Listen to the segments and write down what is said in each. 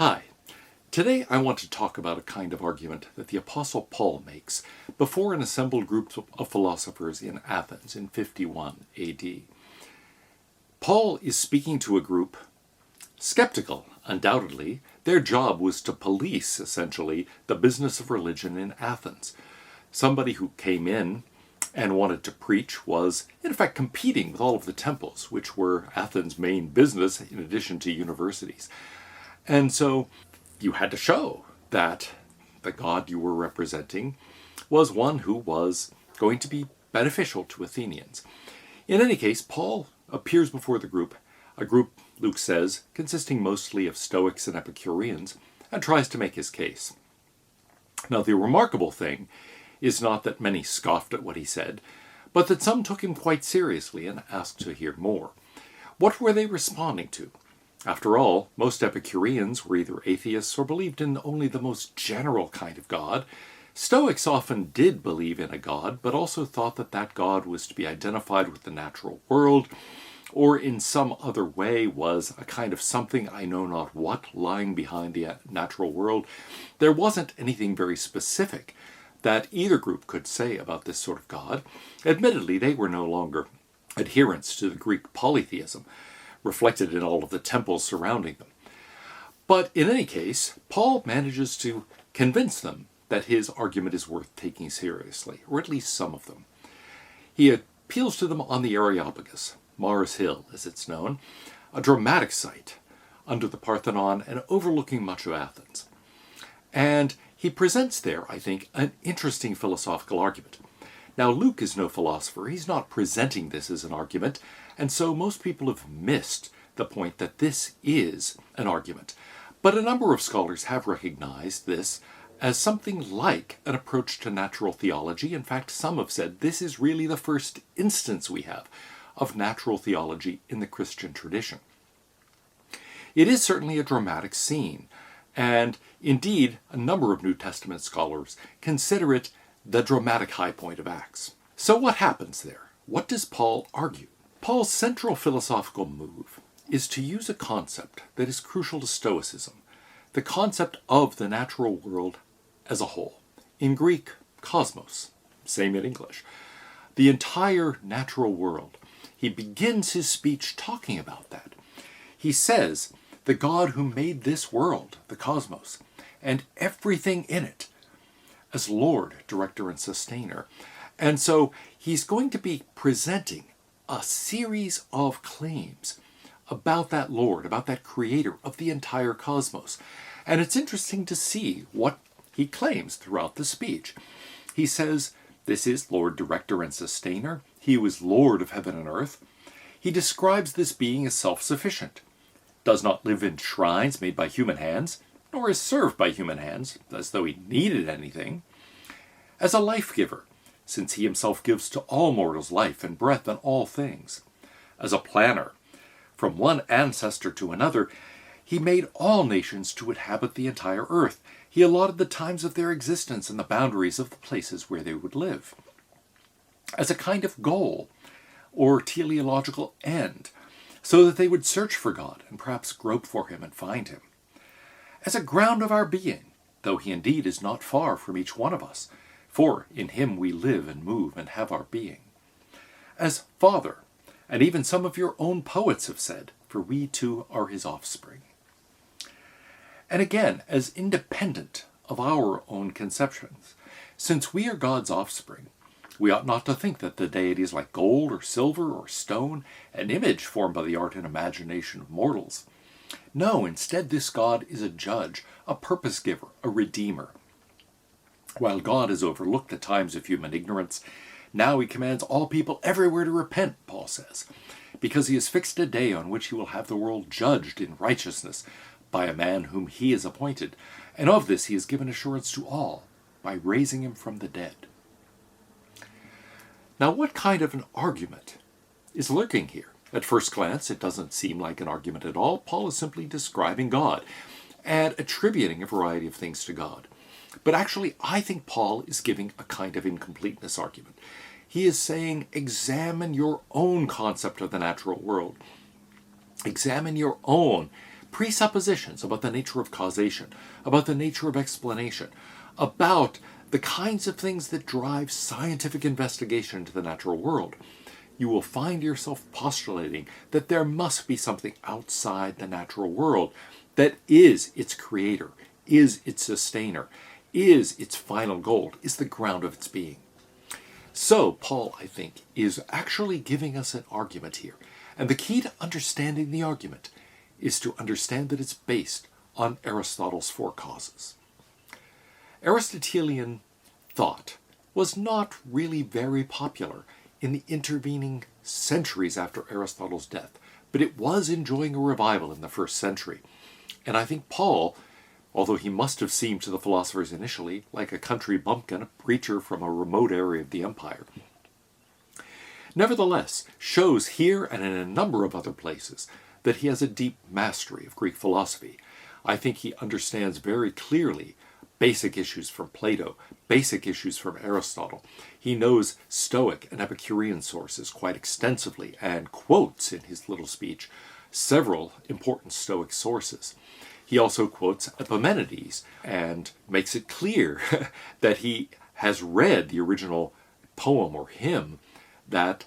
Hi. Today I want to talk about a kind of argument that the Apostle Paul makes before an assembled group of philosophers in Athens in 51 AD. Paul is speaking to a group skeptical, undoubtedly. Their job was to police, essentially, the business of religion in Athens. Somebody who came in and wanted to preach was, in effect, competing with all of the temples, which were Athens' main business in addition to universities. And so you had to show that the God you were representing was one who was going to be beneficial to Athenians. In any case, Paul appears before the group, a group, Luke says, consisting mostly of Stoics and Epicureans, and tries to make his case. Now, the remarkable thing is not that many scoffed at what he said, but that some took him quite seriously and asked to hear more. What were they responding to? After all, most Epicureans were either atheists or believed in only the most general kind of God. Stoics often did believe in a God, but also thought that that God was to be identified with the natural world, or in some other way was a kind of something I know not what lying behind the natural world. There wasn't anything very specific that either group could say about this sort of God. Admittedly, they were no longer adherents to the Greek polytheism, reflected in all of the temples surrounding them. But in any case, Paul manages to convince them that his argument is worth taking seriously, or at least some of them. He appeals to them on the Areopagus, Mars Hill as it's known, a dramatic site under the Parthenon and overlooking much of Athens. And he presents there, I think, an interesting philosophical argument. Now, Luke is no philosopher. He's not presenting this as an argument, and so most people have missed the point that this is an argument. But a number of scholars have recognized this as something like an approach to natural theology. In fact, some have said this is really the first instance we have of natural theology in the Christian tradition. It is certainly a dramatic scene, and indeed, a number of New Testament scholars consider it the dramatic high point of Acts. So what happens there? What does Paul argue? Paul's central philosophical move is to use a concept that is crucial to Stoicism, the concept of the natural world as a whole. In Greek, cosmos, same in English. The entire natural world. He begins his speech talking about that. He says, the God who made this world, the cosmos, and everything in it, as Lord, director, and sustainer. And so he's going to be presenting a series of claims about that Lord, about that creator of the entire cosmos. And it's interesting to see what he claims throughout the speech. He says, this is Lord, director, and sustainer. He was Lord of heaven and earth. He describes this being as self-sufficient, does not live in shrines made by human hands, nor is served by human hands, as though he needed anything, as a life-giver, since he himself gives to all mortals life and breath and all things. As a planner, from one ancestor to another, he made all nations to inhabit the entire earth. He allotted the times of their existence and the boundaries of the places where they would live. As a kind of goal, or teleological end, so that they would search for God and perhaps grope for him and find him. As a ground of our being, though he indeed is not far from each one of us, for in him we live and move and have our being. As Father, and even some of your own poets have said, for we too are his offspring. And again, as independent of our own conceptions, since we are God's offspring, we ought not to think that the deity is like gold or silver or stone, an image formed by the art and imagination of mortals. No, instead this God is a judge, a purpose giver, a redeemer. While God has overlooked the times of human ignorance, now he commands all people everywhere to repent, Paul says, because he has fixed a day on which he will have the world judged in righteousness by a man whom he has appointed, and of this he has given assurance to all by raising him from the dead. Now, what kind of an argument is lurking here? At first glance, it doesn't seem like an argument at all. Paul is simply describing God and attributing a variety of things to God. But actually, I think Paul is giving a kind of incompleteness argument. He is saying, examine your own concept of the natural world. Examine your own presuppositions about the nature of causation, about the nature of explanation, about the kinds of things that drive scientific investigation into the natural world, you will find yourself postulating that there must be something outside the natural world that is its creator, is its sustainer, is its final goal, is the ground of its being. So, Paul, I think, is actually giving us an argument here. And the key to understanding the argument is to understand that it's based on Aristotle's four causes. Aristotelian thought was not really very popular in the intervening centuries after Aristotle's death, but it was enjoying a revival in the first century. And I think Paul, although he must have seemed to the philosophers initially like a country bumpkin, a preacher from a remote area of the empire, nevertheless shows here and in a number of other places that he has a deep mastery of Greek philosophy. I think he understands very clearly basic issues from Plato, basic issues from Aristotle. He knows Stoic and Epicurean sources quite extensively and quotes in his little speech several important Stoic sources. He also quotes Epimenides and makes it clear that he has read the original poem or hymn that,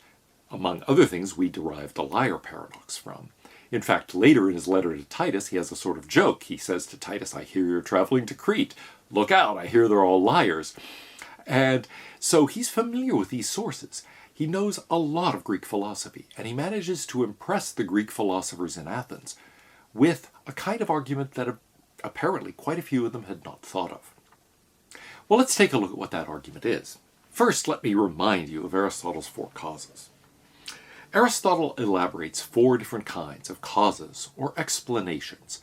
among other things, we derive the liar paradox from. In fact, later in his letter to Titus, he has a sort of joke. He says to Titus, "I hear you're traveling to Crete. Look out, I hear they're all liars." And so he's familiar with these sources. He knows a lot of Greek philosophy, and he manages to impress the Greek philosophers in Athens with a kind of argument that apparently quite a few of them had not thought of. Well, let's take a look at what that argument is. First, let me remind you of Aristotle's four causes. Aristotle elaborates four different kinds of causes or explanations.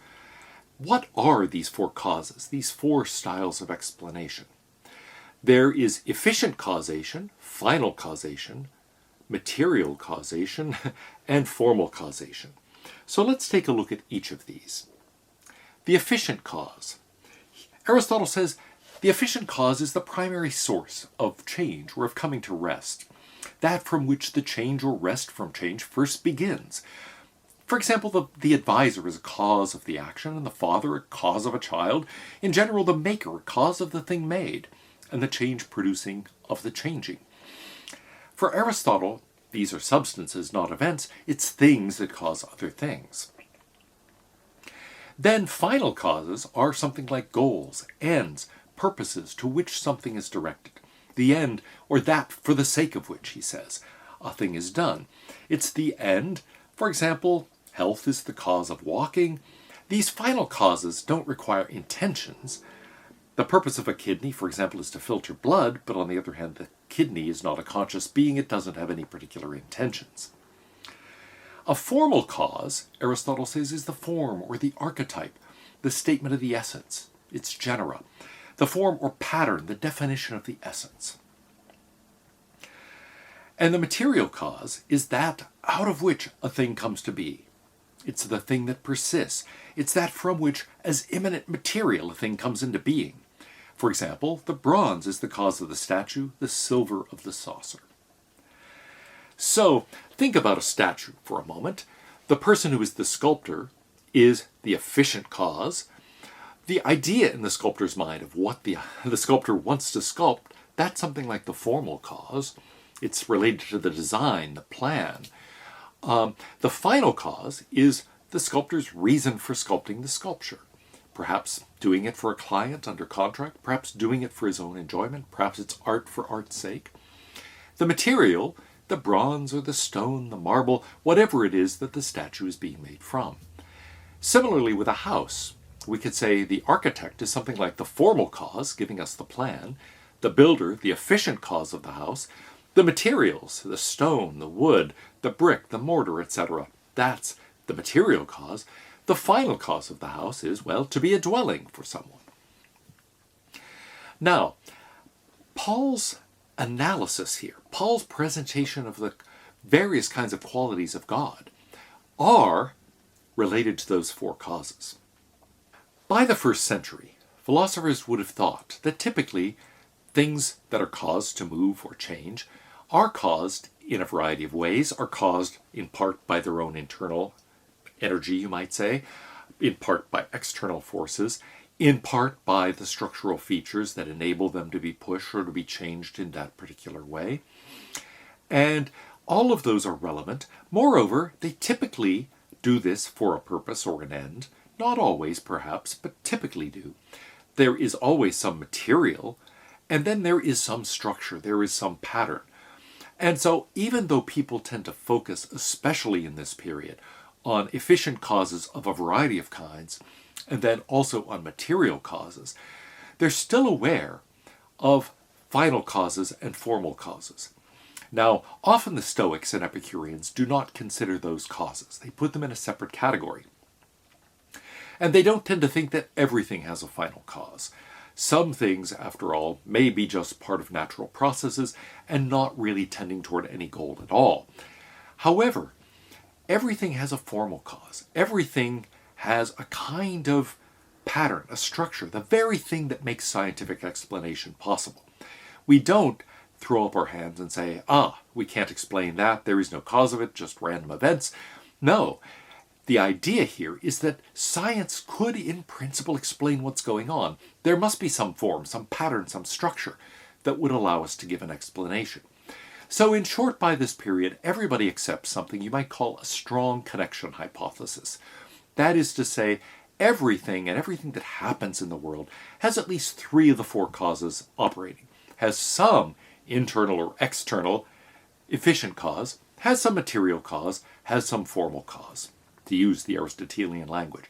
What are these four causes, these four styles of explanation? There is efficient causation, final causation, material causation, and formal causation. So let's take a look at each of these. The efficient cause. Aristotle says the efficient cause is the primary source of change or of coming to rest, that from which the change or rest from change first begins. For example, the advisor is a cause of the action, and the father a cause of a child, in general the maker a cause of the thing made, and the change producing of the changing. For Aristotle, these are substances, not events. It's things that cause other things. Then final causes are something like goals, ends, purposes to which something is directed. The end, or that for the sake of which, he says, a thing is done. It's the end. For example, health is the cause of walking. These final causes don't require intentions. The purpose of a kidney, for example, is to filter blood, but on the other hand, the kidney is not a conscious being. It doesn't have any particular intentions. A formal cause, Aristotle says, is the form or the archetype, the statement of the essence, its genera, the form or pattern, the definition of the essence. And the material cause is that out of which a thing comes to be. It's the thing that persists. It's that from which, as immanent material, a thing comes into being. For example, the bronze is the cause of the statue, the silver of the saucer. So, think about a statue for a moment. The person who is the sculptor is the efficient cause. The idea in the sculptor's mind of what the sculptor wants to sculpt, that's something like the formal cause. It's related to the design, the plan. The final cause is the sculptor's reason for sculpting the sculpture. Perhaps doing it for a client under contract, perhaps doing it for his own enjoyment, perhaps it's art for art's sake. The material, the bronze or the stone, the marble, whatever it is that the statue is being made from. Similarly with a house, we could say the architect is something like the formal cause, giving us the plan, the builder, the efficient cause of the house, the materials, the stone, the wood, the brick, the mortar, etc. That's the material cause. The final cause of the house is, well, to be a dwelling for someone. Now, Paul's analysis here, Paul's presentation of the various kinds of qualities of God, are related to those four causes. By the first century, philosophers would have thought that typically things that are caused to move or change are caused in a variety of ways, are caused in part by their own internal energy, you might say, in part by external forces, in part by the structural features that enable them to be pushed or to be changed in that particular way. And all of those are relevant. Moreover, they typically do this for a purpose or an end. Not always, perhaps, but typically do. There is always some material, and then there is some structure, there is some pattern. And so even though people tend to focus, especially in this period, on efficient causes of a variety of kinds, and then also on material causes, they're still aware of final causes and formal causes. Now, often the Stoics and Epicureans do not consider those causes. They put them in a separate category. And they don't tend to think that everything has a final cause. Some things, after all, may be just part of natural processes and not really tending toward any goal at all. However, everything has a formal cause. Everything has a kind of pattern, a structure, the very thing that makes scientific explanation possible. We don't throw up our hands and say, we can't explain that, there is no cause of it, just random events. No. The idea here is that science could, in principle, explain what's going on. There must be some form, some pattern, some structure that would allow us to give an explanation. So in short, by this period, everybody accepts something you might call a strong connection hypothesis. That is to say, everything and everything that happens in the world has at least 3 of the 4 causes operating, has some internal or external efficient cause, has some material cause, has some formal cause, to use the Aristotelian language.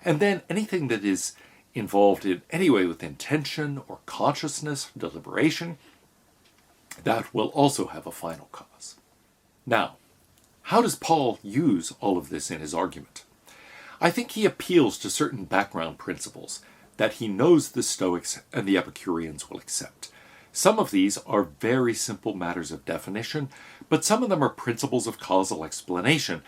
And then anything that is involved in any way with intention or consciousness, deliberation, that will also have a final cause. Now, how does Paul use all of this in his argument? I think he appeals to certain background principles that he knows the Stoics and the Epicureans will accept. Some of these are very simple matters of definition, but some of them are principles of causal explanation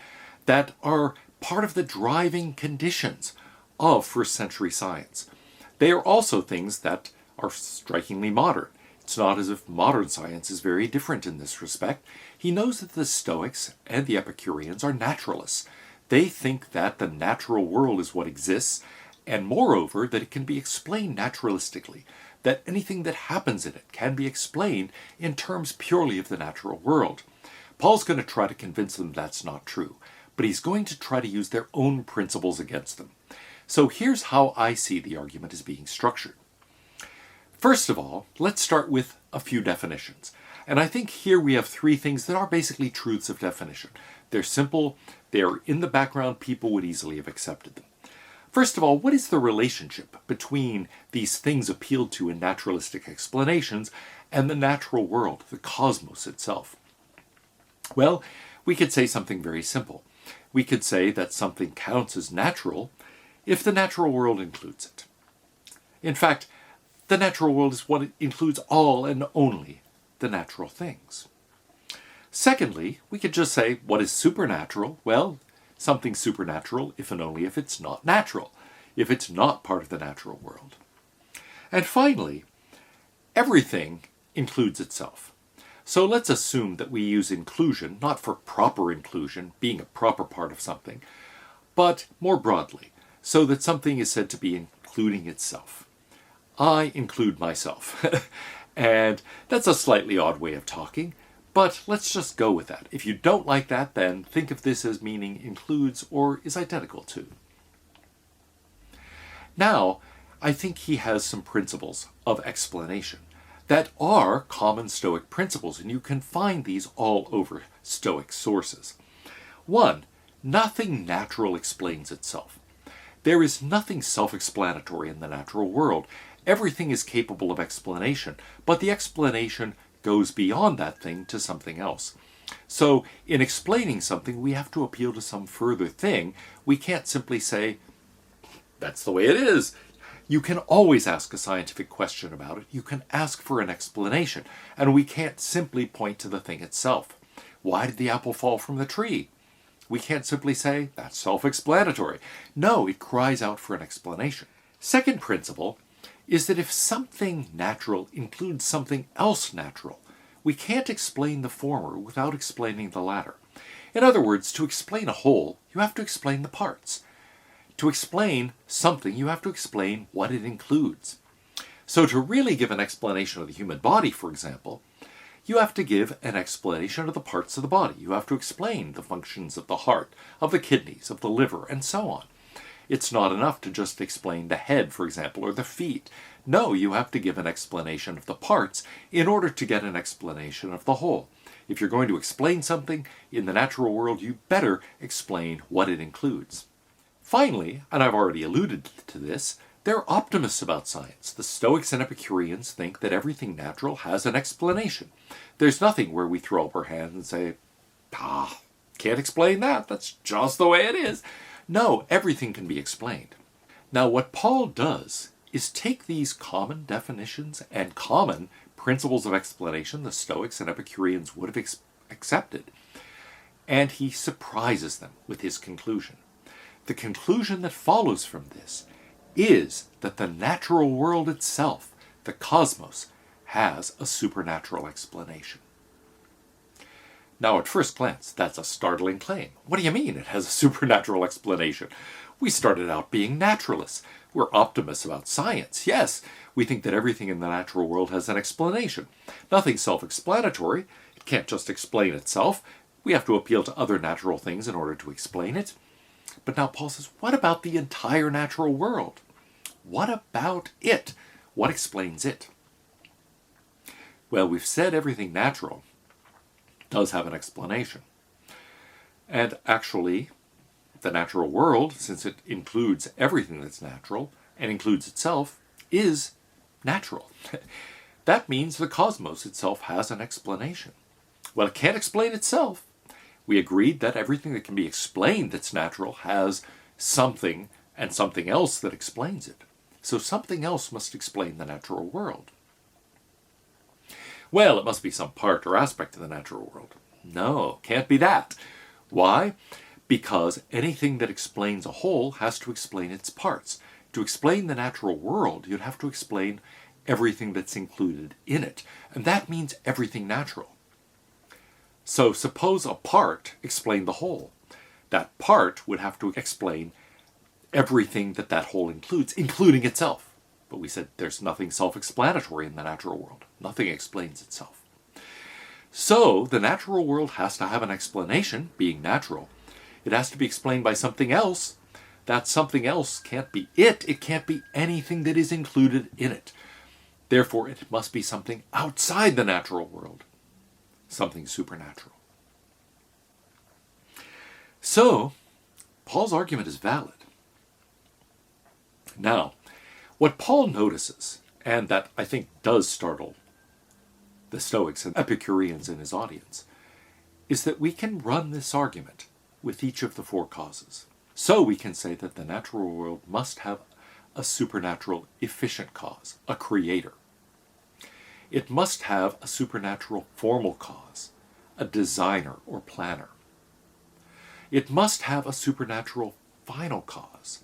that are part of the driving conditions of first-century science. They are also things that are strikingly modern. It's not as if modern science is very different in this respect. He knows that the Stoics and the Epicureans are naturalists. They think that the natural world is what exists, and moreover, that it can be explained naturalistically, that anything that happens in it can be explained in terms purely of the natural world. Paul's going to try to convince them that's not true, but he's going to try to use their own principles against them. So here's how I see the argument as being structured. First of all, let's start with a few definitions. And I think here we have 3 things that are basically truths of definition. They're simple, they are in the background, people would easily have accepted them. First of all, what is the relationship between these things appealed to in naturalistic explanations and the natural world, the cosmos itself? Well, we could say something very simple. We could say that something counts as natural if the natural world includes it. In fact, the natural world is what includes all and only the natural things. Secondly, we could just say, what is supernatural? Well, something supernatural if and only if it's not natural, if it's not part of the natural world. And finally, everything includes itself. So let's assume that we use inclusion, not for proper inclusion, being a proper part of something, but more broadly, so that something is said to be including itself. I include myself. And that's a slightly odd way of talking, but let's just go with that. If you don't like that, then think of this as meaning includes or is identical to. Now, I think he has some principles of explanation that are common Stoic principles, and you can find these all over Stoic sources. 1, nothing natural explains itself. There is nothing self-explanatory in the natural world. Everything is capable of explanation, but the explanation goes beyond that thing to something else. So in explaining something, we have to appeal to some further thing. We can't simply say, that's the way it is. You can always ask a scientific question about it. You can ask for an explanation, and we can't simply point to the thing itself. Why did the apple fall from the tree? We can't simply say, that's self-explanatory. No, it cries out for an explanation. Second principle is that if something natural includes something else natural, we can't explain the former without explaining the latter. In other words, to explain a whole, you have to explain the parts. To explain something, you have to explain what it includes. So to really give an explanation of the human body, for example, you have to give an explanation of the parts of the body. You have to explain the functions of the heart, of the kidneys, of the liver, and so on. It's not enough to just explain the head, for example, or the feet. No, you have to give an explanation of the parts in order to get an explanation of the whole. If you're going to explain something in the natural world, you better explain what it includes. Finally, and I've already alluded to this, they're optimists about science. The Stoics and Epicureans think that everything natural has an explanation. There's nothing where we throw up our hands and say, can't explain that. That's just the way it is. No, everything can be explained. Now, what Paul does is take these common definitions and common principles of explanation the Stoics and Epicureans would have accepted, and he surprises them with his conclusion. The conclusion that follows from this is that the natural world itself, the cosmos, has a supernatural explanation. Now, at first glance, that's a startling claim. What do you mean it has a supernatural explanation? We started out being naturalists. We're optimists about science. Yes, we think that everything in the natural world has an explanation. Nothing self-explanatory. It can't just explain itself. We have to appeal to other natural things in order to explain it. But now Paul says, what about the entire natural world? What about it? What explains it? Well, we've said everything natural does have an explanation. And actually, the natural world, since it includes everything that's natural and includes itself, is natural. That means the cosmos itself has an explanation. Well, it can't explain itself. We agreed that everything that can be explained that's natural has something and something else that explains it. So something else must explain the natural world. Well, it must be some part or aspect of the natural world. No, can't be that. Why? Because anything that explains a whole has to explain its parts. To explain the natural world, you'd have to explain everything that's included in it. And that means everything natural. So suppose a part explained the whole. That part would have to explain everything that that whole includes, including itself. But we said there's nothing self-explanatory in the natural world. Nothing explains itself. So the natural world has to have an explanation, being natural. It has to be explained by something else. That something else can't be it. It can't be anything that is included in it. Therefore, it must be something outside the natural world. Something supernatural. So, Paul's argument is valid. Now, what Paul notices, and that I think does startle the Stoics and Epicureans in his audience, is that we can run this argument with each of the four causes. So we can say that the natural world must have a supernatural efficient cause, a creator. It must have a supernatural formal cause, a designer or planner. It must have a supernatural final cause.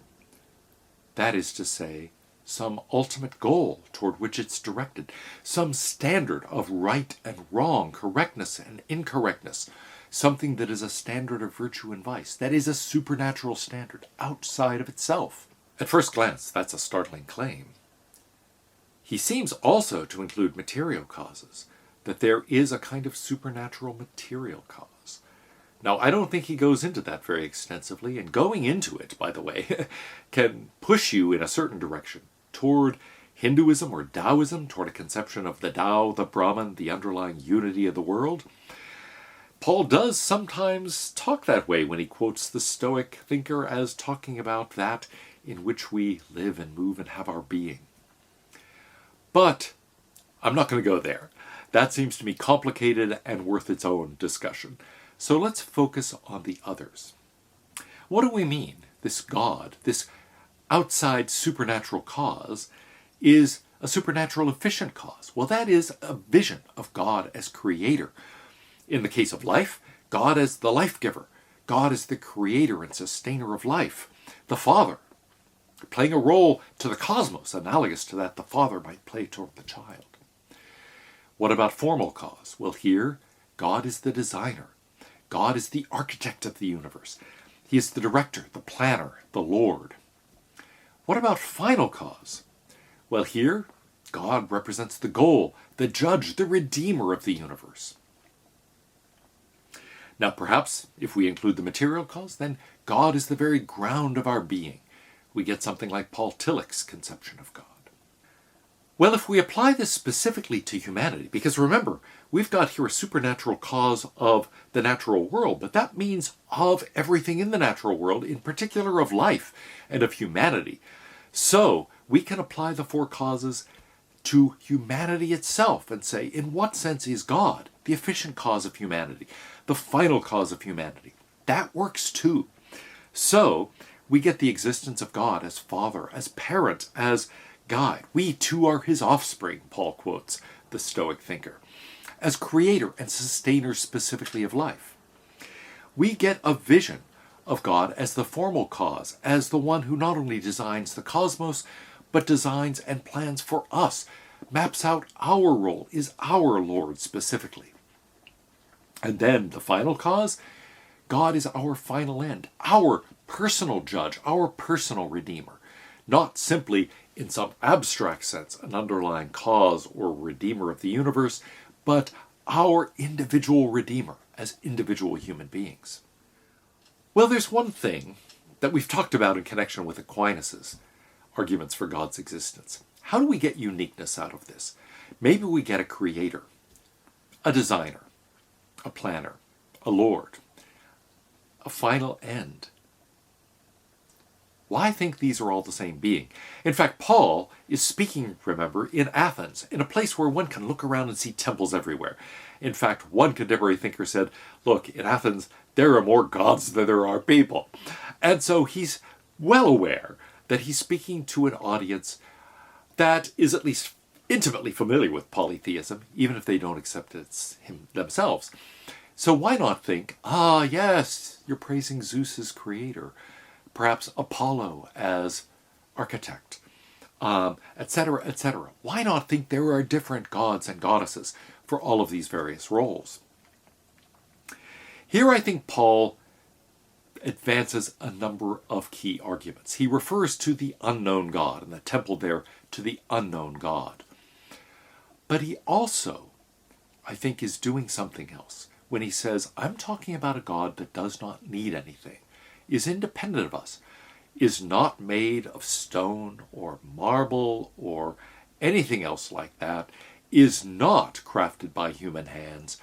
That is to say, some ultimate goal toward which it's directed, some standard of right and wrong, correctness and incorrectness, something that is a standard of virtue and vice, that is a supernatural standard outside of itself. At first glance, that's a startling claim. He seems also to include material causes, that there is a kind of supernatural material cause. Now, I don't think he goes into that very extensively, and going into it, by the way, can push you in a certain direction, toward Hinduism or Taoism, toward a conception of the Tao, the Brahman, the underlying unity of the world. Paul does sometimes talk that way when he quotes the Stoic thinker as talking about that in which we live and move and have our being. But I'm not going to go there. That seems to me complicated and worth its own discussion. So let's focus on the others. What do we mean? This God, this outside supernatural cause, is a supernatural efficient cause. Well, that is a vision of God as creator. In the case of life, God as the life giver. God as the creator and sustainer of life. The Father, playing a role to the cosmos, analogous to that the father might play toward the child. What about formal cause? Well, here, God is the designer. God is the architect of the universe. He is the director, the planner, the Lord. What about final cause? Well, here, God represents the goal, the judge, the redeemer of the universe. Now, perhaps, if we include the material cause, then God is the very ground of our being. We get something like Paul Tillich's conception of God. Well, if we apply this specifically to humanity, because remember, we've got here a supernatural cause of the natural world, but that means of everything in the natural world, in particular of life and of humanity. So, we can apply the four causes to humanity itself and say, in what sense is God the efficient cause of humanity, the final cause of humanity? That works too. So, we get the existence of God as Father, as Parent, as Guide. We too are his offspring, Paul quotes the Stoic thinker, as Creator and Sustainer specifically of life. We get a vision of God as the formal cause, as the one who not only designs the cosmos, but designs and plans for us, maps out our role, is our Lord specifically. And then the final cause, God is our final end, our personal judge, our personal redeemer, not simply in some abstract sense an underlying cause or redeemer of the universe, but our individual redeemer as individual human beings. Well, there's one thing that we've talked about in connection with Aquinas' arguments for God's existence. How do we get uniqueness out of this? Maybe we get a creator, a designer, a planner, a Lord, a final end. Why think these are all the same being? In fact, Paul is speaking, remember, in Athens, in a place where one can look around and see temples everywhere. In fact, one contemporary thinker said, look, in Athens, there are more gods than there are people. And so he's well aware that he's speaking to an audience that is at least intimately familiar with polytheism, even if they don't accept it themselves. So why not think, yes, you're praising Zeus as creator, perhaps Apollo as architect, etc., etc. Why not think there are different gods and goddesses for all of these various roles? Here I think Paul advances a number of key arguments. He refers to the unknown God and the temple there to the unknown God. But he also, I think, is doing something else when he says, I'm talking about a God that does not need anything, is independent of us, is not made of stone or marble or anything else like that, is not crafted by human hands,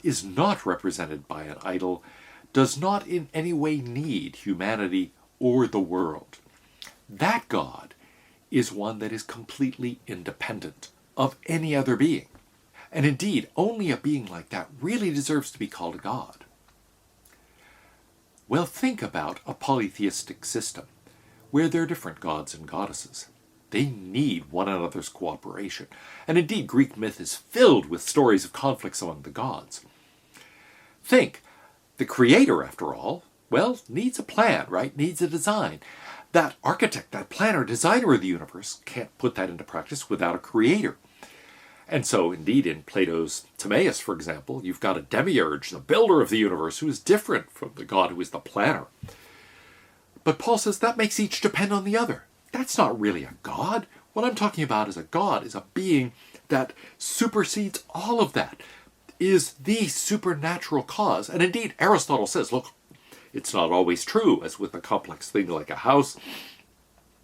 is not represented by an idol, does not in any way need humanity or the world. That God is one that is completely independent of any other being. And indeed, only a being like that really deserves to be called a God. Well, think about a polytheistic system where there are different gods and goddesses. They need one another's cooperation. And indeed, Greek myth is filled with stories of conflicts among the gods. Think, the creator, after all, well, needs a plan, right? Needs a design. That architect, that planner, designer of the universe can't put that into practice without a creator. And so, indeed, in Plato's Timaeus, for example, you've got a demiurge, the builder of the universe, who is different from the God who is the planner. But Paul says that makes each depend on the other. That's not really a God. What I'm talking about as a God is a being that supersedes all of that, is the supernatural cause. And indeed, Aristotle says, look, it's not always true, as with a complex thing like a house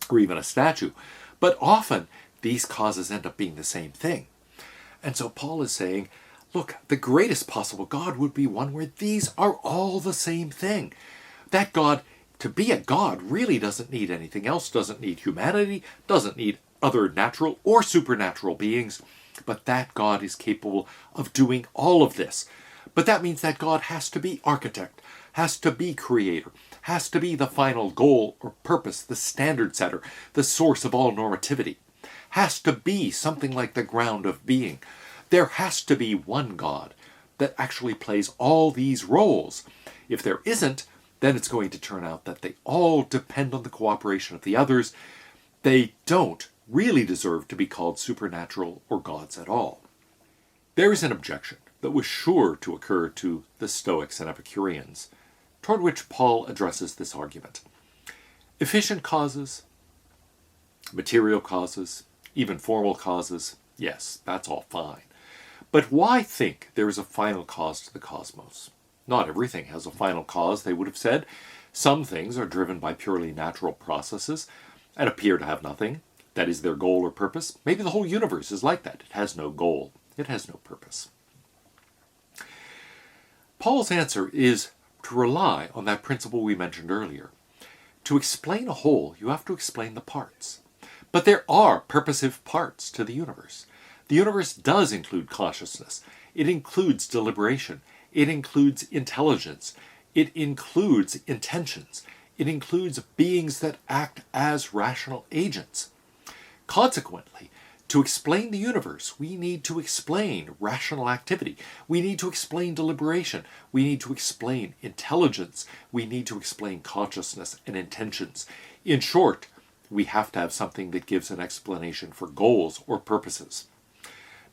or even a statue, but often these causes end up being the same thing. And so Paul is saying, look, the greatest possible God would be one where these are all the same thing. That God, to be a God, really doesn't need anything else, doesn't need humanity, doesn't need other natural or supernatural beings, but that God is capable of doing all of this. But that means that God has to be architect, has to be creator, has to be the final goal or purpose, the standard setter, the source of all normativity. Has to be something like the ground of being. There has to be one God that actually plays all these roles. If there isn't, then it's going to turn out that they all depend on the cooperation of the others. They don't really deserve to be called supernatural or gods at all. There is an objection that was sure to occur to the Stoics and Epicureans, toward which Paul addresses this argument. Efficient causes, Material causes, even formal causes, yes, that's all fine. But why think there is a final cause to the cosmos? Not everything has a final cause, they would have said. Some things are driven by purely natural processes and appear to have nothing. That is their goal or purpose. Maybe the whole universe is like that. It has no goal. It has no purpose. Paul's answer is to rely on that principle we mentioned earlier. To explain a whole, you have to explain the parts. But there are purposive parts to the universe. The universe does include consciousness. It includes deliberation. It includes intelligence. It includes intentions. It includes beings that act as rational agents. Consequently, to explain the universe, we need to explain rational activity. We need to explain deliberation. We need to explain intelligence. We need to explain consciousness and intentions. In short, we have to have something that gives an explanation for goals or purposes.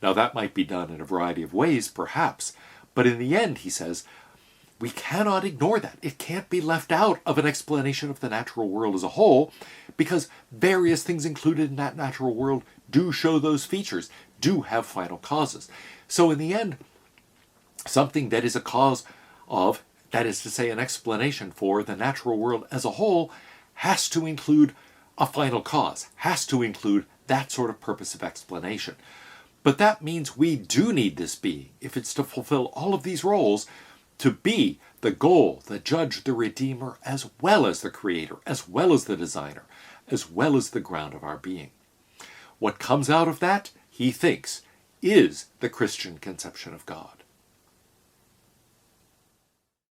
Now, that might be done in a variety of ways, perhaps, but in the end, he says, we cannot ignore that. It can't be left out of an explanation of the natural world as a whole, because various things included in that natural world do show those features, do have final causes. So in the end, something that is a cause of, that is to say, an explanation for the natural world as a whole, has to include a final cause, has to include that sort of purpose of explanation. But that means we do need this being, if it's to fulfill all of these roles, to be the goal, the judge, the redeemer, as well as the creator, as well as the designer, as well as the ground of our being. What comes out of that, he thinks, is the Christian conception of God.